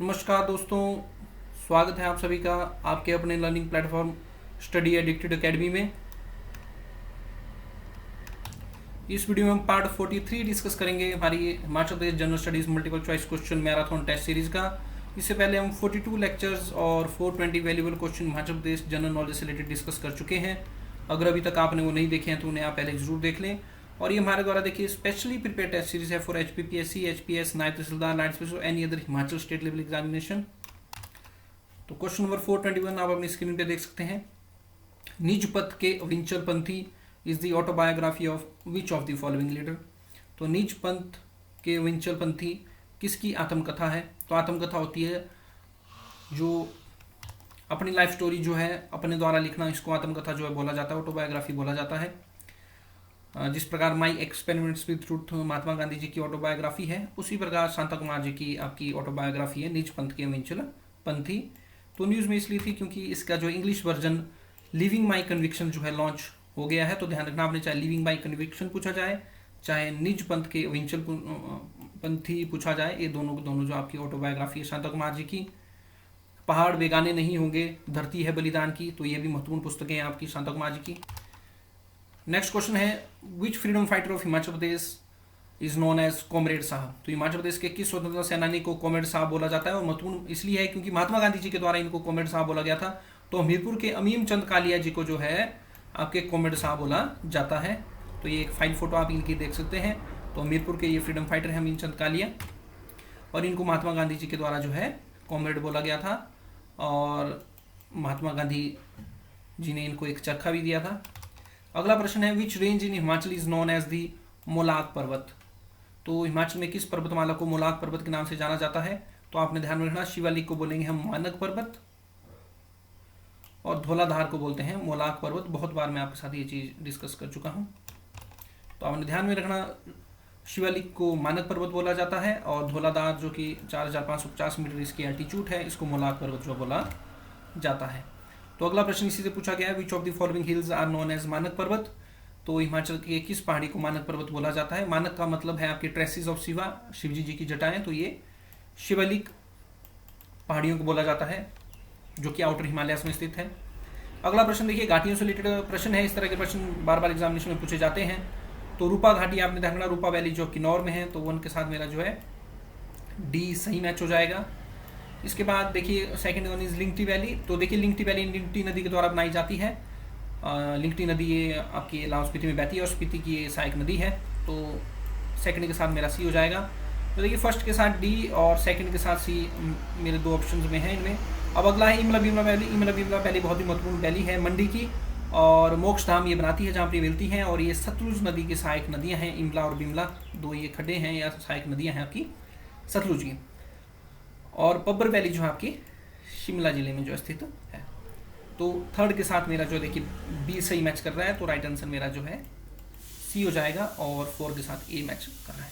नमस्कार दोस्तों, स्वागत है आप सभी का आपके अपने learning platform study addicted academy में। इस वीडियो में हम पार्ट 43 डिस्कस करेंगे हमारी Himachal Pradesh general studies multiple choice question marathon test series का। इससे पहले हम 42 लेक्चर्स और 420 valuable question Himachal Pradesh general knowledge से रिलेटेड डिस्कस कर चुके हैं। अगर अभी तक आपने वो नहीं देखे हैं तो उन्हें आप पहले जरूर देख लें। और ये हमारे द्वारा देखिए स्पेशली प्रिपेयर टेस्ट सीरीज है फॉर HPPSC, HPS, नायब तहसीलदार, नायब special any other Himachal state level examination. तो क्वेश्चन नंबर 421 आप अपनी स्क्रीन पे देख सकते हैं। Nij Path ke Avinchal Panthi is the autobiography of which of the following leader. तो निज पंथ के अविंचल पंथी किसकी आत्मकथा है? तो आत्मकथा होती है जो अपनी लाइफ स्टोरी जो है अपने द्वारा लिखना, इसको आत्मकथा जो है बोला जाता है, ऑटोबायोग्राफी बोला जाता है। जिस प्रकार my experiments with truth Mahatma Gandhi ji की ऑटोबायोग्राफी है, उसी प्रकार शांता कुमार जी की आपकी ऑटोबायोग्राफी है निज पंथ के अविंचल पंथी। तो न्यूज़ में इसलिए थी क्योंकि इसका जो इंग्लिश वर्जन लिविंग माई कन्विक्शन जो है लॉन्च हो गया है। तो ध्यान रखना आपने, चाहे लिविंग माई कन्विक्शन पूछा जाए, चाहे निज पंथ के अविंचल पंथी पूछा जाए, ये दोनों जो आपकी ऑटोबायोग्राफी है शांता कुमार जी की। पहाड़ बेगाने नहीं होंगे, धरती है बलिदान की, तो ये भी महत्वपूर्ण पुस्तकें हैं आपकी शांता कुमार जी की। नेक्स्ट क्वेश्चन है which freedom fighter of Himachal Pradesh is known as comrade साहब। तो हिमाचल प्रदेश के किस स्वतंत्रता सेनानी को कॉमरेड साहब बोला जाता है? और महत्वपूर्ण इसलिए है क्योंकि महात्मा गांधी जी के द्वारा इनको कॉमरेड साहब बोला गया था। तो हमीरपुर के अमीम चंद कालिया जी को जो है आपके कॉमरेड साहब बोला जाता है। तो ये एक फाइल फोटो आप इनकी देख सकते हैं। तो हमीरपुर के ये फ्रीडम फाइटर हैं अमीम चंद कालिया, और इनको महात्मा गांधी जी के द्वारा जो है कॉमरेड बोला गया था। और महात्मा गांधी जी ने इनको एक चरखा भी दिया था। अगला प्रश्न है which range in Himachal is known as the Molak पर्वत। तो हिमाचल में किस पर्वतमाला को मोलाक पर्वत के नाम से जाना जाता है? तो आपने ध्यान में रखना, शिवालिक को बोलेंगे हम मानक पर्वत, और धौलाधार को बोलते हैं मोलाक पर्वत। बहुत बार मैं आपके साथ ये चीज डिस्कस कर चुका हूँ। तो आपने ध्यान में रखना, शिवालिक को मानक पर्वत बोला जाता है, और धौलाधार जो कि 4550 मीटर इसकी एल्टीट्यूड है, इसको मोलाक पर्वत जो बोला जाता है। तो अगला प्रश्न इसी से पूछा गया है which of the following hills are known as मानक पर्वत। तो हिमाचल के किस पहाड़ी को मानक पर्वत बोला जाता है? मानक का मतलब है आपके ट्रेसिस ऑफ शिवा, शिवजी जी की जटाएं। तो ये शिवालिक पहाड़ियों को बोला जाता है जो कि आउटर हिमालयस में स्थित है। अगला प्रश्न देखिए, घाटियों से रिलेटेड प्रश्न है। इस तरह के प्रश्न बार बार एग्जामिनेशन में पूछे जाते हैं। तो रूपा घाटी आपने देखना, रूपा वैली जो किन्नौर में है, तो वन के साथ मेरा जो है डी सही मैच हो जाएगा। इसके बाद देखिए सेकंड वन इज लिंगटी वैली। तो देखिए लिंगटी वैली लिंगटी नदी के द्वारा बनाई जाती है। लिंगटी नदी ये आपकी लाहौल स्पीति में बहती है, और स्पीति की ये सहायक नदी है। तो सेकंड के साथ मेरा सी हो जाएगा। तो देखिए फर्स्ट के साथ डी और सेकंड के साथ सी मेरे दो ऑप्शन में है इनमें। अब अगला है इमला बिमला वैली। इमला बिमला वैली बहुत ही महत्वपूर्ण वैली है मंडी की, और मोक्ष धाम ये बनाती है जहाँ पर मिलती हैं। और ये सतलुज नदी की सहायक नदियाँ हैं, इमला और बिमला, दो ये खड्डे हैं या सहायक नदियाँ हैं आपकी सतलुज की। और पब्बर वैली जो है आपकी शिमला जिले में जो स्थित है। तो थर्ड के साथ मेरा जो देखिए बी सही मैच कर रहा है, तो राइट आंसर मेरा जो है सी हो जाएगा, और 4 के साथ ए मैच कर रहा है।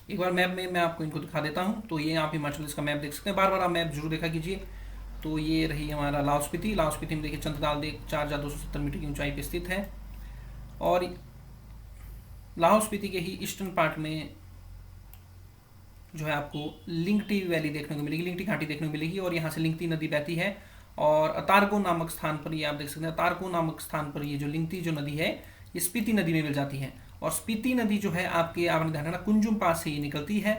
एक बार मैप में मैं आपको इनको दिखा देता हूँ। तो ये आप हिमाचल प्रदेश का मैप देख सकते हैं, बार बार आप मैप जरूर देखा कीजिए। तो ये रही हमारा लाहौल स्पीति। लाहौल स्पीति में देखिए चंद्रताल देख 4270 मीटर की ऊंचाई पर स्थित है। और लाहौल स्पीति के ही ईस्टर्न पार्ट में जो है आपको लिंगटी वैली देखने को मिलेगी, लिंगटी घाटी देखने को मिलेगी, और यहाँ से लिंगटी नदी बहती है। और अतारको नामक स्थान पर ये आप देख सकते हैं, अतारको नामक स्थान पर ये जो लिंगटी जो नदी है ये स्पीति नदी में मिल जाती है। और स्पीति नदी जो है आपके आपने ध्यान रखना कुंजुम पास से ये निकलती है,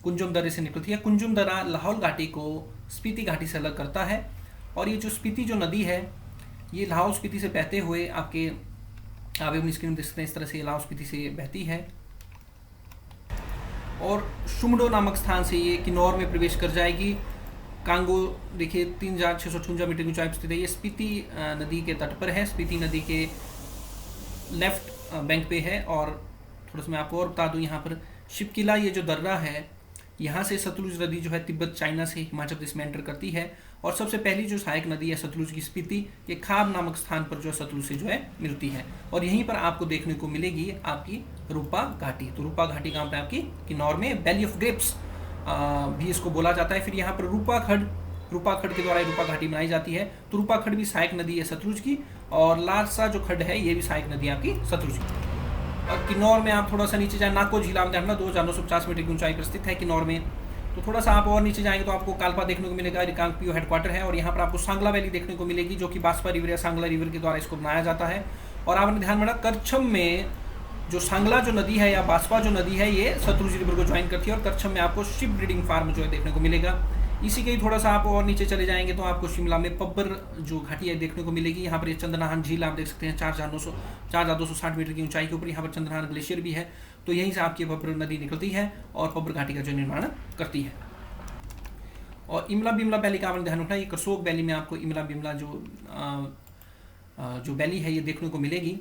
कुंजुम दर्रे से निकलती है। कुंजुम दर्रा लाहौल घाटी को स्पीति घाटी से अलग करता है। और ये जो स्पीति जो नदी है ये लाहौल स्पीति से बहते हुए आपके आप अपनी स्क्रीन देख सकते हैं, इस तरह से लाहौल स्पीति से बहती है, और शुमडो नामक स्थान से ये किन्नौर में प्रवेश कर जाएगी। कांगो देखिए 3658 मीटर की ऊंचाई पर स्थित है। ये स्पीति नदी के तट पर है, स्पीति नदी के लेफ्ट बैंक पे है। और थोड़ा सा मैं आपको और बता दूं, यहाँ पर शिपकिला ये जो दर्रा है, यहाँ से सतलुज नदी जो है तिब्बत चाइना से हिमाचल प्रदेश में एंटर करती है। और सबसे पहली जो सहायक नदी है सतलुज की स्पीति, ये खाब नामक स्थान पर जो सतलुज से जो है मिलती है। और यहीं पर आपको देखने को मिलेगी आपकी रूपा घाटी। तो रूपा घाटी कहाँ पे आपकी किन्नौर में, वैली ऑफ ग्रेप्स भी इसको बोला जाता है। फिर यहाँ पर रूपा खड्ड के द्वारा रूपा घाटी बनाई जाती है। तो रूपा खड्ड भी सहायक नदी है सतलुज की, और लारसा जो खड्ड है ये भी सहायक नदी है आपकी सतलुज की। और किन्नौर में आप थोड़ा सा नीचे जाए, नाको झील आप देखना 2950 मीटर की ऊंचाई पर स्थित है किन्नौर में। तो थोड़ा सा आप और नीचे जाएंगे तो आपको कालपा देखने को मिलेगा, रिकांगपिओ हेडक्वार्टर है, और यहाँ पर आपको सांगला वैली देखने को मिलेगी जो कि बास्पा रिवर या सांगला रिवर के द्वारा इसको बनाया जाता है। और आपने ध्यान में रखा करछम में जो सांगला जो नदी है या बास्पा जो नदी है ये सतलुज रिवर को ज्वाइन करती है, और करछम में आपको शिप ब्रीडिंग फार्म जो है देखने को मिलेगा। इसी के ही थोड़ा सा आप और नीचे चले जाएंगे तो आपको शिमला में पब्बर जो घाटी है देखने को मिलेगी। यहाँ पर ये चंद्रनाहन झील आप देख सकते हैं, 4,260 मीटर की ऊंचाई के ऊपर यहाँ पर चंद्रनाहन ग्लेशियर भी है। तो यहीं से आपकी पब्बर नदी निकलती है और पब्बर घाटी का जो निर्माण करती है। और इमला बिमला वैली का आपने ध्यान रखना, ये करसोग वैली में आपको इमला बिमला जो वैली है ये देखने को मिलेगी।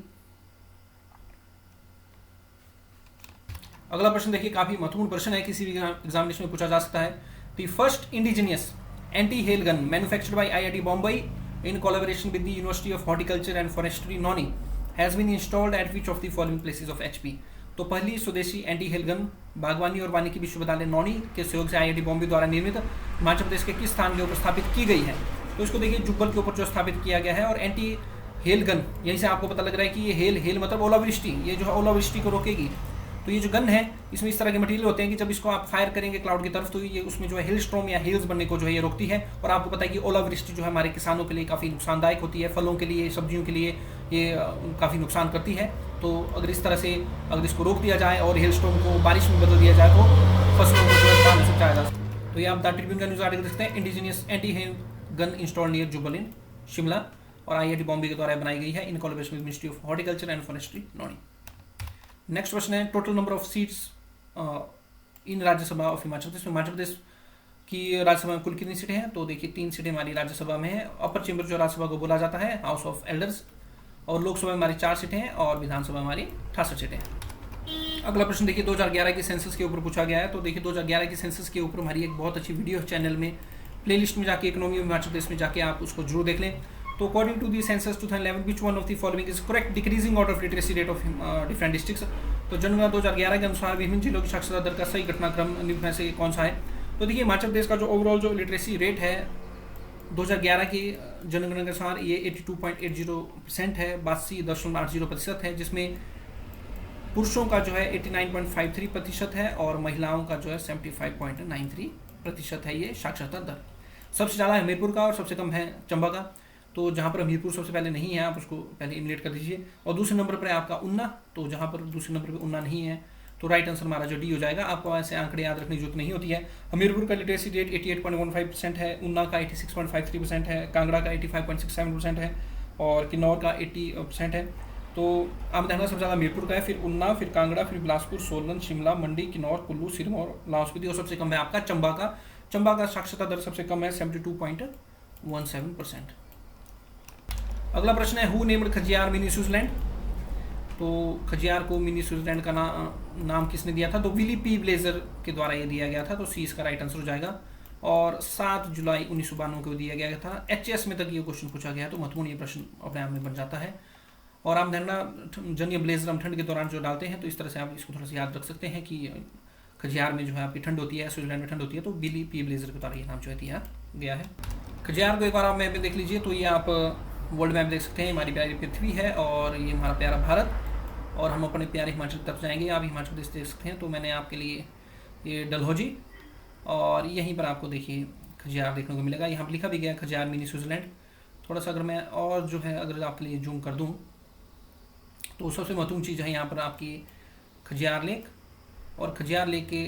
अगला प्रश्न देखिए, काफी महत्वपूर्ण प्रश्न है, किसी भी एग्जामिनेशन में पूछा जा सकता है। The first indigenous anti hail gun manufactured by IIT Bombay in collaboration with the University of Horticulture and Forestry Noni has been installed at which of the following places of HP? तो पहली स्वदेशी anti hail gun बागवानी और वानिकी विश्वविद्यालय नौनी के सहयोग से IIT बॉम्बे द्वारा निर्मित हिमाचल प्रदेश के किस स्थान के ऊपर स्थापित की गई है? तो इसको देखिए जुब्बल के ऊपर जो स्थापित किया गया है। और एंटी हेल गन यहीं से आपको पता लग रहा है कि ये हेल मतलब ओलावृष्टि, ये जो है ओलावृष्टि को रोकेगी। तो ये जो गन है इसमें इस तरह के मटेरियल होते हैं कि जब इसको आप फायर करेंगे क्लाउड की तरफ तो ये उसमें जो है हिल स्ट्रॉम या हिल्स बनने को जो है ये रोकती है। और आपको पता है कि ओलावृष्टि जो है हमारे किसानों के लिए काफ़ी नुकसानदायक होती है, फलों के लिए, सब्जियों के लिए ये काफ़ी नुकसान करती है। तो अगर इस तरह से अगर इसको रोक दिया जाए और हिल स्ट्रॉम को बारिश में बदल दिया जाए तो फसलों को जो है बचाया जा सकता है। तो ये आप द ट्रिब्यून का न्यूज़ आर्टिकल देखते हैं, indigenous anti hail gun install near Jubbal in Shimla और IIT बॉम्बे के द्वारा बनाई गई है in collaboration with ministry of horticulture and forestry Nauni. Next प्रश्न है, total number of seats in Rajya Sabha of Himachal Pradesh. Himachal Pradesh की राज्यसभा में कुल कितनी सीटें हैं? तो देखिए 3 सीटें हमारी राज्यसभा में है। अपर चेंबर जो राज्यसभा को बोला जाता है, हाउस ऑफ एल्डर्स। और लोकसभा में हमारी 4 सीटें हैं और विधानसभा हमारी 68 सीटें हैं। अगला प्रश्न देखिए 2011 के सेंसस के ऊपर पूछा गया है। तो देखिए 2011 के सेंसस के ऊपर हमारी एक बहुत अच्छी वीडियो चैनल में प्लेलिस्ट में जाके इकोनॉमी ऑफ हिमाचल प्रदेश में जाके आप उसको जरूर देख लें। तो according to the census 2011 which one of the following is correct decreasing order of literacy rate of different districts. तो जनगणना 2011 के अनुसार विभिन्न जिलों की साक्षरता दर का सही घटनाक्रम निम्न में से कौन सा है? तो देखिए हिमाचल प्रदेश का जो ओवरऑल जो लिटरेसी रेट है 2011 की जनगणना के अनुसार ये 82.80% है, 82.80% है, जिसमें पुरुषों का जो है 89.53% है और महिलाओं का जो है 75.93% है ये साक्षरता दर। सबसे ज़्यादा है हमीरपुर का और सबसे कम है चंबा का। तो जहाँ पर हमीरपुर सबसे पहले नहीं है आप उसको पहले इमिनेट कर दीजिए। और दूसरे नंबर पर है आपका ऊना, तो जहाँ पर दूसरे नंबर पर ऊना नहीं है तो राइट आंसर हमारा जो डी हो जाएगा। आपको ऐसे आंकड़े याद रखने की जरूरत नहीं होती है। हमीरपुर का लिटरेसी रेट 88.15% है, ऊना का 86.53% है, कांगड़ा का 85.67% है और किन्नौर का 80% है। तो आप देखना सबसे ज़्यादा हमीरपुर का है, फिर ऊना, फिर कांगड़ा, फिर बिलासपुर, सोलन, शिमला, मंडी, किन्नौर, कुल्लू, सिरमौर, लाहौल स्पीति और सबसे कम है आपका चंबा का। चंबा का साक्षरता दर सबसे कम है 72.17%। अगला प्रश्न है, who named Khajjiar mini Switzerland. तो खजियार को मिनी स्विट्जरलैंड का नाम किसने दिया था? तो विली पी ब्लेजर के द्वारा ये दिया गया था। तो सी इसका राइट आंसर हो जाएगा। और 7 जुलाई 1992 को दिया गया था। HS में तक ये क्वेश्चन पूछा गया है, तो महत्वपूर्ण ये प्रश्न अपने आप में बन जाता है। और आप देखना जन ब्लेजर हम ठंड के दौरान जो डालते हैं तो इस तरह से आप इसको थोड़ा सा याद रख सकते हैं कि खजियार में जो है आपकी ठंड होती है, स्विट्जरलैंड में ठंड होती है। तो विली पी ब्लेजर के द्वारा ये नाम जो है दिया गया है। खजियार को एक बार आप मैप में देख लीजिए। तो ये आप वर्ल्ड मैप देख सकते हैं, हमारी प्यारी पृथ्वी है और ये हमारा प्यारा भारत और हम अपने प्यारे हिमाचल की तरफ जाएंगे। आप हिमाचल प्रदेश देख सकते हैं। तो मैंने आपके लिए ये डलहौजी और यहीं पर आपको देखिए खजियार देखने को मिलेगा। यहाँ पर लिखा भी गया खजियार मिनी स्विट्जरलैंड। थोड़ा सा अगर मैं और जो है अगर आपके लिए जूम कर दूँ तो सबसे महत्वपूर्ण चीज़ है यहाँ पर आपकी खजियार लेक। और खजियार लेक के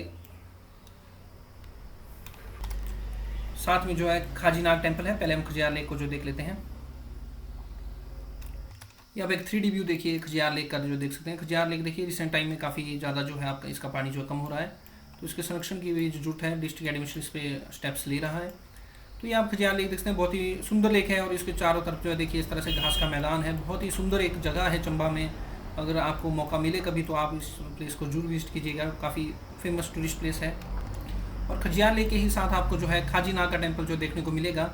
साथ में जो है खाजीनाग टेम्पल है। पहले हम खजियार लेक को जो देख लेते हैं। यहाँ पे एक 3D व्यू देखिए खजियार लेक का जो देख सकते हैं। खजियार लेक देखिए रिसेंट टाइम में काफ़ी ज़्यादा जो है आपका इसका पानी जो कम हो रहा है, तो इसके संरक्षण की भी जो जरूरत है डिस्ट्रिक्ट एडमिनिस्ट्रेशन इस पे स्टेप्स ले रहा है। तो ये आप खजियार लेक देख सकते हैं, बहुत ही सुंदर लेक है और इसके चारों तरफ जो है देखिए इस तरह से घास का मैदान है। बहुत ही सुंदर एक जगह है चंबा में। अगर आपको मौका मिले कभी तो आप इस प्लेस को जरूर विजिट कीजिएगा, काफ़ी फेमस टूरिस्ट प्लेस है। और खजियार लेक के ही साथ आपको जो है खाजीनाग का टेम्पल जो देखने को मिलेगा।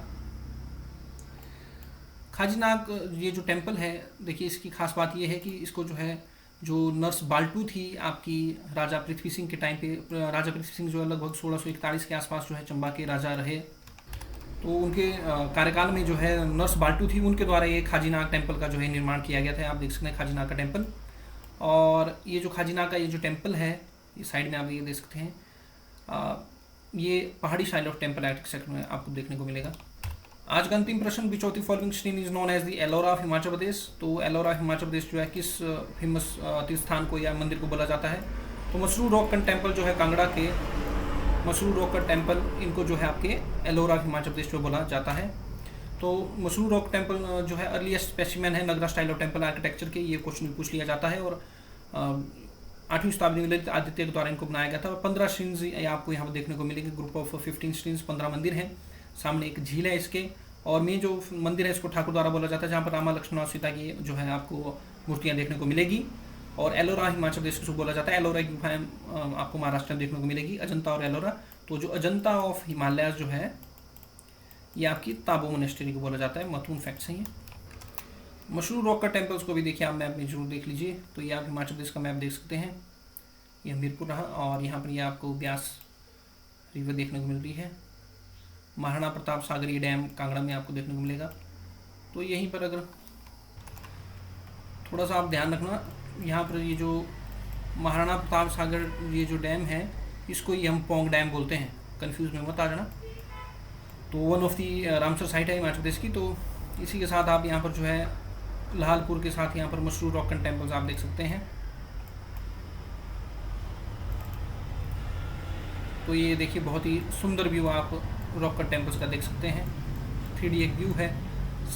खाजीनाग ये जो टेम्पल है देखिए इसकी खास बात ये है कि इसको जो है जो नर्स बाल्टू थी आपकी राजा पृथ्वी सिंह के टाइम पे, राजा पृथ्वी सिंह जो है लगभग 1641 के आसपास जो है चंबा के राजा रहे, तो उनके कार्यकाल में जो है नर्स बाल्टू थी, उनके द्वारा ये खाजीनाग टेम्पल का जो है निर्माण किया गया था। आप देख सकते हैं खाजीनाग का टेम्पल। और ये जो खाजीनाग का ये जो टेम्पल है ये साइड में आप ये देख सकते हैं, ये पहाड़ी स्टाइल ऑफ टेम्पल आर्किटेक्चर में आपको देखने को मिलेगा। आज का अंतिम प्रश्न, which of the following shrine is known as the Ellora of Himachal Pradesh. तो एलोरा ऑफ हिमाचल प्रदेश जो है किस फेमस तीर्थ स्थान को या मंदिर को बोला जाता है। तो मसरूर रॉक कट टेम्पल जो है कांगड़ा के मसरूर रॉक कट टेम्पल, इनको जो है आपके एलोरा ऑफ हिमाचल प्रदेश में बोला जाता है। तो मसरूर रॉक टेम्पल जो है अर्लीस्ट स्पेसिमेन है नगरा स्टाइल ऑफ टेम्पल आर्किटेक्चर के, ये क्वेश्चन पूछ लिया जाता है। और 8वीं शताब्दी में ललित आदित्य के द्वारा इनको बनाया गया था। और 15 श्रीन्स आपको यहाँ पर देखने को मिलेंगे, ग्रुप ऑफ 15 श्रीन्स, 15 मंदिर हैं। सामने एक झील है इसके, और मेन जो मंदिर है इसको ठाकुर द्वारा बोला जाता है, जहाँ पर रामा लक्ष्मण और सीता की जो है आपको मूर्तियाँ देखने को मिलेगी। और एलोरा हिमाचल प्रदेश को बोला जाता है। एलोरा की गुफाएं आपको महाराष्ट्र में देखने को मिलेगी, अजंता और एलोरा। तो जो अजंता ऑफ हिमालयाज जो है ये आपकी ताबो मोनेस्ट्री को बोला जाता है। महत्वपूर्ण फैक्ट्स हैं ये। मशरूर रॉक का टेम्पल्स को भी देखिए आप मैप में जरूर देख लीजिए। तो ये आप हिमाचल प्रदेश का मैप देख सकते हैं। ये हमीरपुर रहा, और यहाँ पर ये आपको ब्यास रिवर देखने को मिल रही है। महाराणा प्रताप सागर ये डैम कांगड़ा में आपको देखने को मिलेगा। तो यहीं पर अगर थोड़ा सा आप ध्यान रखना, यहाँ पर ये जो महाराणा प्रताप सागर ये जो डैम है इसको ही हम पोंग डैम बोलते हैं, कंफ्यूज में मत आ जाना। तो one of the Ramsar site है हिमाचल प्रदेश की। तो इसी के साथ आप यहाँ पर जो है लाहौलपुर के साथ यहाँ पर मशरूर रॉक कट टेम्पल्स आप देख सकते हैं। तो ये देखिए बहुत ही सुंदर व्यू आप रॉक कट टेम्पल्स का देख सकते हैं। 3D एक व्यू है।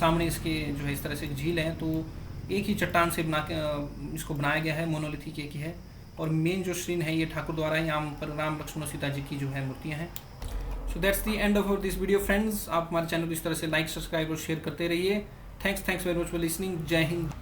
सामने इसके जो है इस तरह से एक झील है। तो एक ही चट्टान से बना के इसको बनाया गया है, मोनोलिथिक एक ही है। और मेन जो श्रीन है ये ठाकुर द्वारा है। यहाँ पर राम लक्ष्मण और सीता जी की जो है मूर्तियाँ हैं। So that's the end of this video friends. आप हमारे चैनल को इस तरह से लाइक, सब्सक्राइब और शेयर करते रहिए। Thanks very much for listening. जय हिंद।